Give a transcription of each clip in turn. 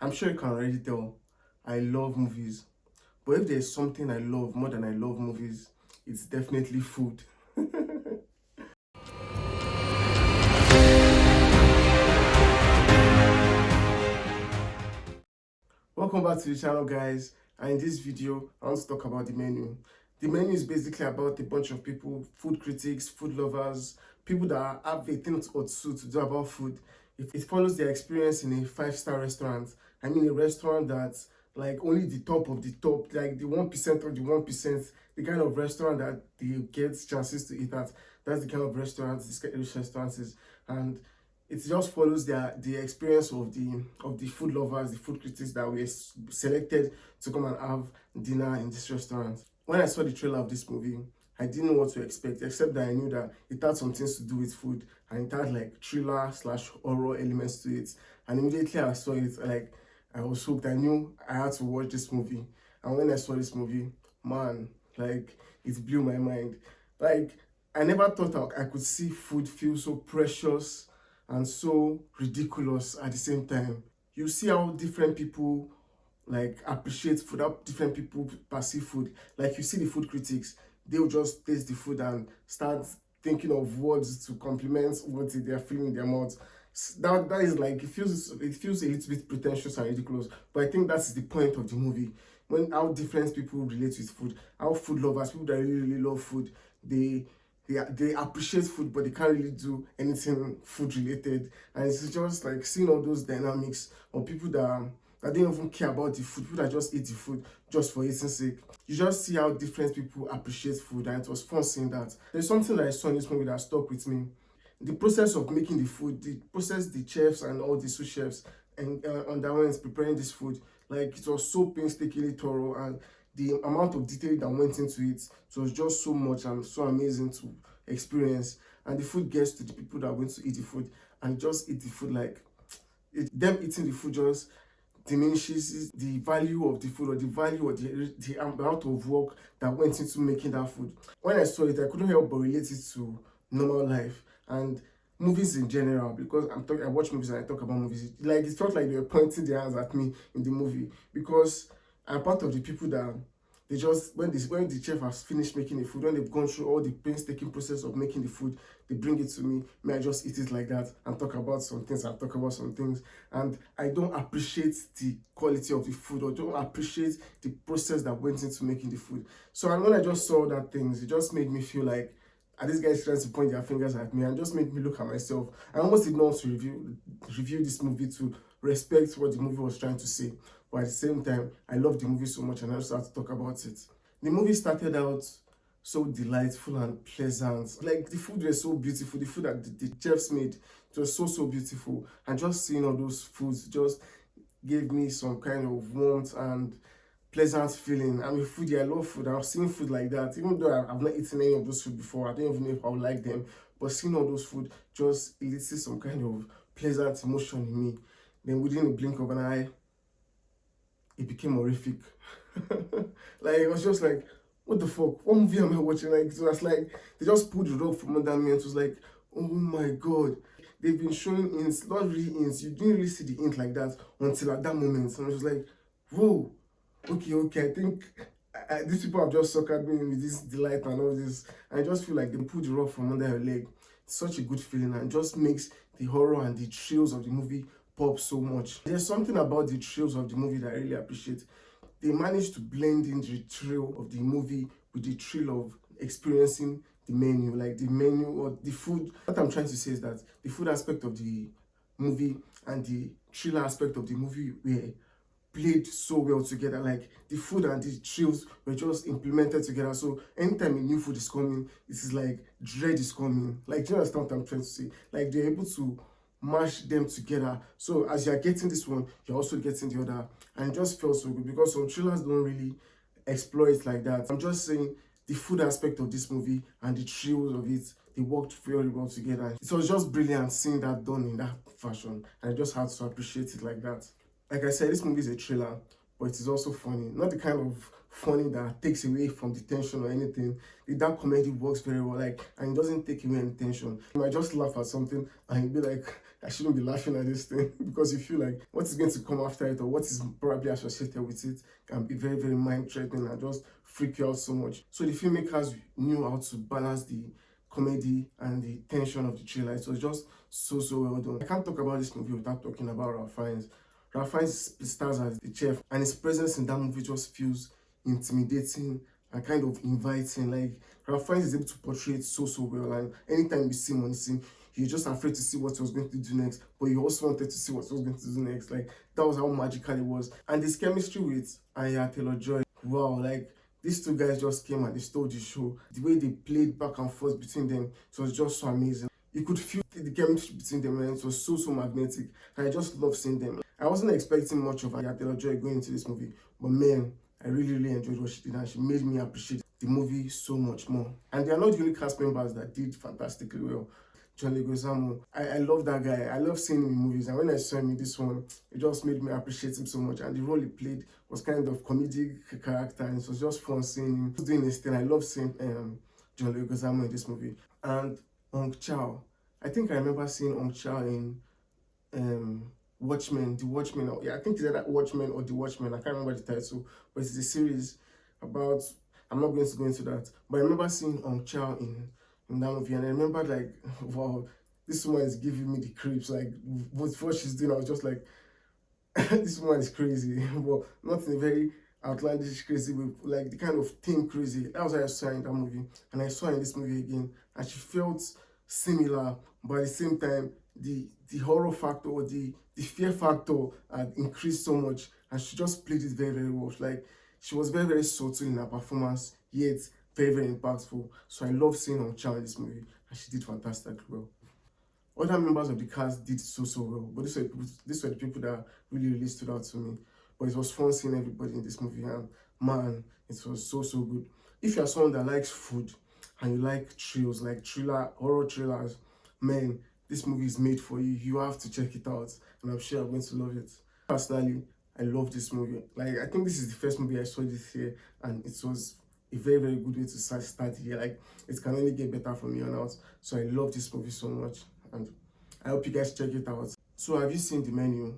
I'm sure you can already tell, I love movies. But if there's something I love more than I love movies, it's definitely food. Welcome back to the channel, guys, and in this video I want to talk about the menu. The menu is basically about a bunch of people, food critics, food lovers, people that have a thing or two to do about food. It follows their experience in a five-star restaurant. I mean a restaurant that's like only the top of the top, like the 1% of the 1%, the kind of restaurant that they get chances to eat at. That's the kind of restaurants this restaurant is. And it just follows the experience of the food lovers, the food critics that were selected to come and have dinner in this restaurant. When I saw the trailer of this movie, I didn't know what to expect, except that I knew that it had some things to do with food, and it had like thriller slash horror elements to it. And immediately I saw it, like, I was hooked. I knew I had to watch this movie. And when I saw this movie, man, like, it blew my mind. Like, I never thought I could see food feel so precious and so ridiculous at the same time. You see how different people like appreciate food, how different people perceive food. Like, you see the food critics, they'll just taste the food and start thinking of words to compliment what they're feeling in their mouth. That is like, it feels a little bit pretentious and ridiculous, but I think that's the point of the movie. When how different people relate with food, how food lovers, people that really love food, they appreciate food, but they can't really do anything food related. And it's just like seeing all those dynamics of people that don't even care about the food, people that just eat the food just for eating sake. You just see how different people appreciate food, and it was fun seeing that. There's something that I saw in this movie that stuck with me. The process of making the food, the process the chefs and all the sous chefs and underwent preparing this food, like, it was so painstakingly thorough, and the amount of detail that went into it was just so much and so amazing to experience. And the food gets to the people that are going to eat the food and just eat the food, like, them eating the food just diminishes the value of the food, or the value of the amount of work that went into making that food. When I saw it, I couldn't help but relate it to normal life and movies in general, because I watch movies and I talk about movies. Like, it felt like they were pointing their hands at me in the movie, because I'm part of the people that they just, when the chef has finished making the food, when they've gone through all the painstaking process of making the food, they bring it to me. May I just eat it like that and talk about some things and talk about some things. And I don't appreciate the quality of the food, or don't appreciate the process that went into making the food. So, and when I just saw that things, it just made me feel like, are these guys trying to point their fingers at me, and just made me look at myself. I almost did not want to review this movie to respect what the movie was trying to say, but at the same time, I love the movie so much and I just had to talk about it. The movie started out so delightful and pleasant. Like, the food was so beautiful, the food that the chefs made, it was so beautiful, and just seeing all those foods just gave me some kind of warmth and pleasant feeling. I'm a foodie, I love food. I've seen food like that. Even though I've not eaten any of those food before, I don't even know if I would like them. But seeing all those food just elicits some kind of pleasant emotion in me. Then within a blink of an eye, it became horrific. Like, it was just like, what the fuck? What movie am I watching? Like, it was like, they just pulled the rug from under me, and it was like, oh my god. They've been showing ints, not really ints. You didn't really see the int like that until at that moment. And I was like, whoa. Okay, I think these people have just suckered me with this delight and all this. And I just feel like they pulled the rug from under your leg. It's such a good feeling, and just makes the horror and the thrills of the movie pop so much. There's something about the thrills of the movie that I really appreciate. They managed to blend in the thrill of the movie with the thrill of experiencing the menu, like the menu or the food. What I'm trying to say is that the food aspect of the movie and the thriller aspect of the movie were played so well together. Like, the food and the thrills were just implemented together. So anytime a new food is coming, it is like dread is coming. Like, do you understand what I'm trying to say? Like, they're able to mash them together. So as you're getting this one, you're also getting the other. And it just felt so good, because some thrillers don't really explore it like that. I'm just saying the food aspect of this movie and the thrills of it, they worked very well together. It was just brilliant seeing that done in that fashion. And I just had to appreciate it like that. Like I said, this movie is a thriller, but it is also funny. Not the kind of funny that takes away from the tension or anything. The dark comedy works very well, like, and it doesn't take away any tension. You might just laugh at something and you'll be like, I shouldn't be laughing at this thing because you feel like what is going to come after it or what is probably associated with it can be very, very mind-threatening and just freak you out so much. So the filmmakers knew how to balance the comedy and the tension of the trailer. It was just so well done. I can't talk about this movie without talking about Ralph Fiennes. Ralph Fiennes stars as the chef, and his presence in that movie just feels intimidating and kind of inviting. Like, Ralph Fiennes is able to portray it so well, and anytime you see him on the scene, you're just afraid to see what he was going to do next, but you also wanted to see what he was going to do next. Like, that was how magical it was. And this chemistry with Anya Taylor-Joy, wow, like, these two guys just came and they stole the show. The way they played back and forth between them, it was just so amazing. You could feel the chemistry between them, and it was so magnetic. And I just love seeing them. I wasn't expecting much of Anya Taylor-Joy going into this movie, but man, I really enjoyed what she did, and she made me appreciate the movie so much more. And they are not the only cast members that did fantastically well. John Leguizamo, I love that guy. I love seeing him in movies, and when I saw him in this one, it just made me appreciate him so much. And the role he played was kind of comedic character, and it was just fun seeing him doing his thing. I love seeing John Leguizamo in this movie. And Hong Chow, I think I remember seeing Hong Chow in Watchmen, The Watchmen. Or, yeah, I think it's either Watchmen or The Watchmen. I can't remember the title, but it's a series about. I'm not going to go into that, but I remember seeing Hong Chow in that movie, and I remember like, wow, this woman is giving me the creeps. Like, with what she's doing, I was just like, this woman is crazy, but not in a very outlandish crazy way, like the kind of teen crazy. That was what I saw in that movie, and I saw her in this movie again, and she felt similar, but at the same time, the horror factor or the fear factor had increased so much, and she just played it very well. Like, she was very subtle in her performance, yet very impactful. So I love seeing Hong Chow in this movie, and she did fantastically well. Other members of the cast did so well, but these were the people that really stood out to me. But it was fun seeing everybody in this movie, and man, it was so good. If you're someone that likes food and you like thrills, like horror thrillers, man, this movie is made for you. You have to check it out, and I'm sure you're going to love it. Personally, I love this movie. Like, I think this is the first movie I saw this year, and it was a very good way to start here. Like, it can only get better from here on out. So I love this movie so much, and I hope you guys check it out. So have you seen the menu?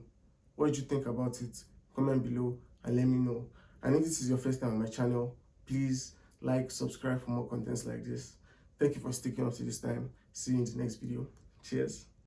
What did you think about it? Comment below and let me know. And if this is your first time on my channel, please like, subscribe for more contents like this. Thank you for sticking up to this time. See you in the next video. Cheers.